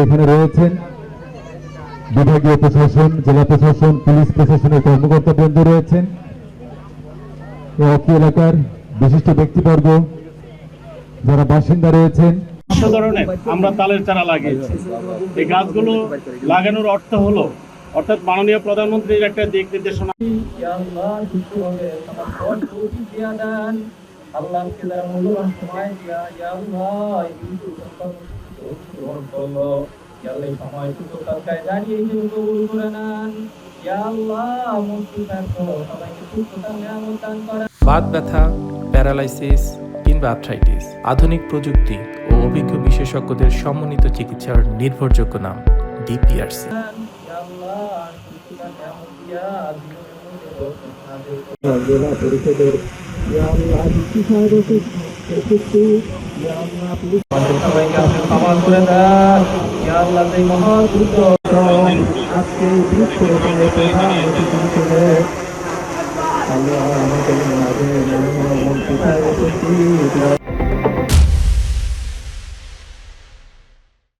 এখানে রয়েছেন বিভাগীয় প্রশাসন, জেলা প্রশাসন, পুলিশ প্রশাসনের কর্মকর্তা বৃন্দ রয়েছেন, একই এলাকার বিশিষ্ট ব্যক্তিবর্গ, যারা বাসিন্দা রয়েছেন। ধরনের আমরা তালের চারা লাগিয়েছি। এই গাছগুলো লাগানোর অর্থ হলো, অর্থাৎ মাননীয় প্রধানমন্ত্রীর একটা দিক নির্দেশনা। বাত ব্যথা, প্যারালাইসিস কিংবা আর্থ্রাইটিস, আধুনিক প্রযুক্তি ও অভিজ্ঞ বিশেষজ্ঞদের সমন্বিত চিকিৎসার নির্ভরযোগ্য নাম ডিপিআরসি। আল্লাহ আমাদের